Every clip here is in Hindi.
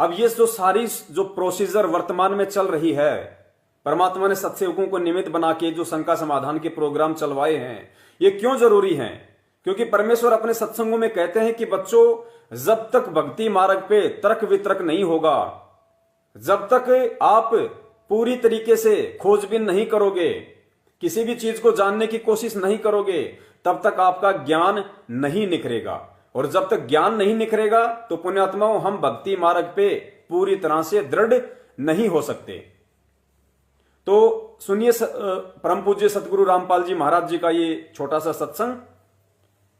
अब ये जो सारी जो प्रोसीजर वर्तमान में चल रही है, परमात्मा ने सत्सेवकों को निमित्त बना के जो शंका समाधान के प्रोग्राम चलवाए हैं, ये क्यों जरूरी हैं? क्योंकि परमेश्वर अपने सत्संगों में कहते हैं कि बच्चों, जब तक भक्ति मार्ग पे तर्क वितर्क नहीं होगा, जब तक आप पूरी तरीके से खोजबीन नहीं करोगे, किसी भी चीज को जानने की कोशिश नहीं करोगे, तब तक आपका ज्ञान नहीं निखरेगा। और जब तक ज्ञान नहीं निखरेगा तो पुण्यात्माओं, हम भक्ति मार्ग पे पूरी तरह से दृढ़ नहीं हो सकते। तो सुनिए परम पूज्य सतगुरु रामपाल जी महाराज जी का ये छोटा सा सत्संग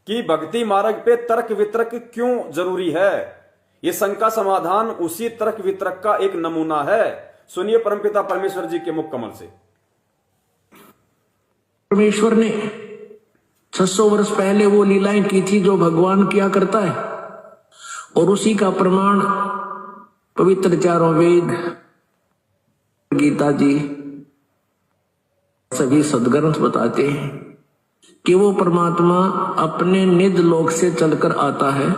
कि भक्ति मार्ग पे तर्क वितर्क क्यों जरूरी है। ये शंका समाधान उसी तर्क वितर्क का एक नमूना है। सुनिए परमपिता परमेश्वर जी के मुख कमल से। परमेश्वर ने 600 वर्ष पहले वो लीलाएं की थी जो भगवान किया करता है, और उसी का प्रमाण पवित्र चारों वेद, गीता जी, सभी सदग्रंथ बताते हैं कि वो परमात्मा अपने निज लोक से चलकर आता है,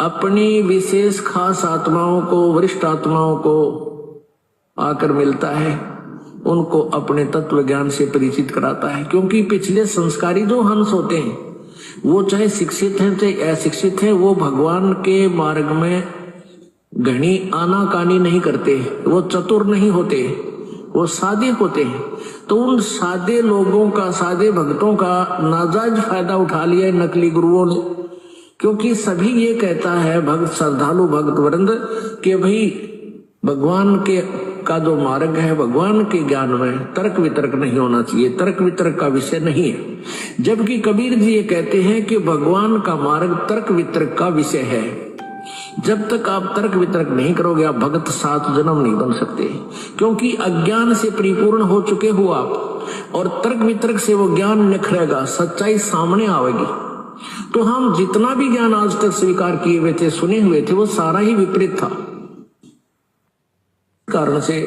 अपनी विशेष खास आत्माओं को, वरिष्ठ आत्माओं को आकर मिलता है, उनको अपने तत्व ज्ञान से परिचित कराता है। क्योंकि पिछले संस्कारी जो हंस होते हैं, वो चाहे शिक्षित हैं चाहे अशिक्षित हैं, वो भगवान के मार्ग में घनी आनाकानी नहीं करते, वो चतुर नहीं होते, वो सादे होते हैं। तो उन सादे लोगों का, सादे भक्तों का नाजायज फायदा उठा लिया नकली गुरुओं ने। क्योंकि सभी ये कहता है भक्त, श्रद्धालु भक्त वृंद, कि भाई भगवान के का जो मार्ग है, भगवान के ज्ञान में तर्क वितर्क नहीं होना चाहिए, तर्क वितर्क का विषय नहीं है। जबकि कबीर जी ये कहते हैं कि भगवान का मार्ग तर्क वितर्क का विषय है। जब तक आप तर्क वितर्क नहीं करोगे, आप भगत 7 जन्म नहीं बन सकते। क्योंकि अज्ञान से परिपूर्ण हो चुके हो आप, और तर्क वितर्क से वो ज्ञान निखरेगा, सच्चाई सामने आवेगी। तो हम जितना भी ज्ञान आज तक स्वीकार किए हुए थे, सुने हुए थे, वो सारा ही विपरीत था। कारण से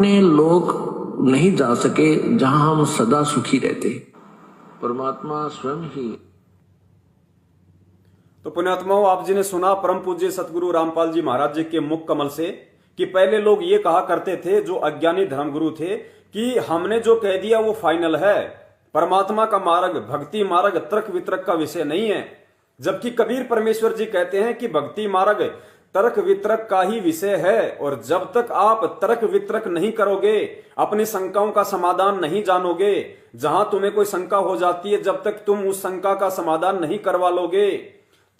लोग नहीं जा सके जहां हम सदा सुखी रहते। परमात्मा स्वयं ही। तो पुण्यात्माओं, आप जी ने सुना परम पूज्य सतगुरु रामपाल जी महाराज जी के मुख कमल से कि पहले लोग ये कहा करते थे, जो अज्ञानी धर्मगुरु थे, कि हमने जो कह दिया वो फाइनल है, परमात्मा का मार्ग, भक्ति मार्ग तर्क वितर्क का विषय नहीं है। जबकि कबीर परमेश्वर जी कहते हैं कि भक्ति मार्ग तर्क वितर्क का ही विषय है, और जब तक आप तर्क वितर्क नहीं करोगे, अपनी शंकाओं का समाधान नहीं जानोगे, जहां तुम्हें कोई शंका हो जाती है, जब तक तुम उस शंका का समाधान नहीं करवा लोगे,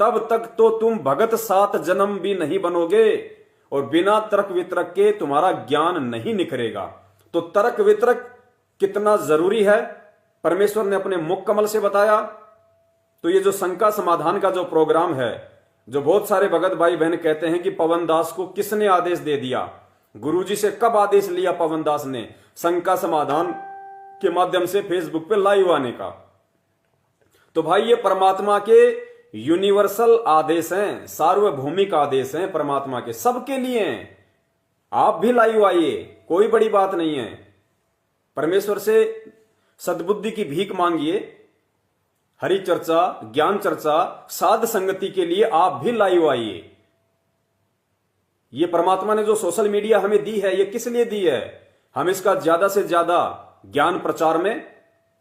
तब तक तो तुम भगत 7 जन्म भी नहीं बनोगे, और बिना तर्क वितर्क के तुम्हारा ज्ञान नहीं निखरेगा। तो तर्क वितर्क कितना जरूरी है, परमेश्वर ने अपने मुख कमल से बताया। तो ये जो शंका समाधान का जो प्रोग्राम है, जो बहुत सारे भगत भाई बहन कहते हैं कि पवन दास को किसने आदेश दे दिया, गुरुजी से कब आदेश लिया पवन दास ने शंका समाधान के माध्यम से फेसबुक पे लाइव आने का। तो भाई ये परमात्मा के यूनिवर्सल आदेश हैं, सार्वभौमिक आदेश हैं परमात्मा के, सबके लिए हैं। आप भी लाइव आइए, कोई बड़ी बात नहीं है। परमेश्वर से सद्बुद्धि की भीख मांगिए, हरि चर्चा, ज्ञान चर्चा, साध संगति के लिए आप भी लाइव आइए। ये परमात्मा ने जो सोशल मीडिया हमें दी है, ये किस लिए दी है? हम इसका ज्यादा से ज्यादा ज्ञान प्रचार में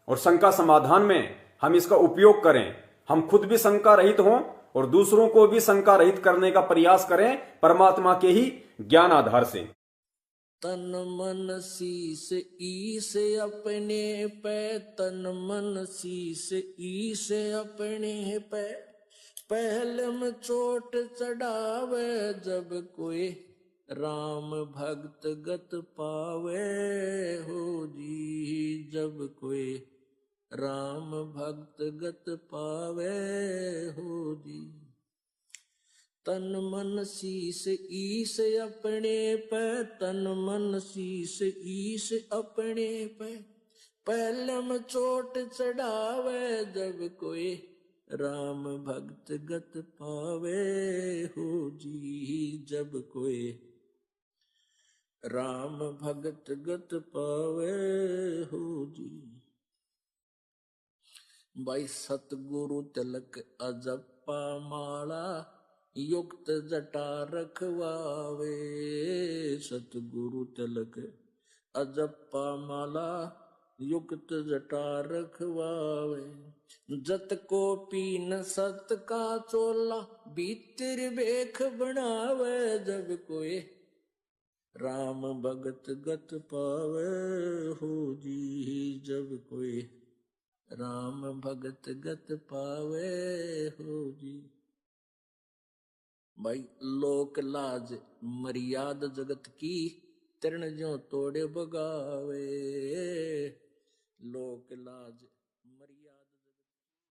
और शंका समाधान में हम इसका उपयोग करें। हम खुद भी शंका रहित हों और दूसरों को भी शंका रहित करने का प्रयास करें परमात्मा के ही ज्ञान आधार से। तन मन शीस ईस अपने पे, तन मन शीस ईस अपने पे, पहले में चोट चढ़ावे जब कोई राम भक्त गत पावे हो जी, जब कोई राम भक्त गत पावे हो जी। तन मन शीस ईस अपने पे, तन मन शीस ईस अपने पे, पहले में चोट चढ़ावे जब कोई राम भक्त गत पावे हो जी, जब कोई राम भक्त गत पावे हो जी। भाई सतगुरु तिलक अजप्पा माला युक्त जटा रखवावे। सतगुरु तिलक अजप्पा माला युक्त जटा रखवावे। जत को पीन सत का चोला भीतर बेख बनावे। जब कोई राम भगत गत पावे हो जी। जब कोई राम भगत गत पावे हो जी। भाई लोक लाज मर्याद जगत की तरण जो तोड़े बगावे। लोक लाज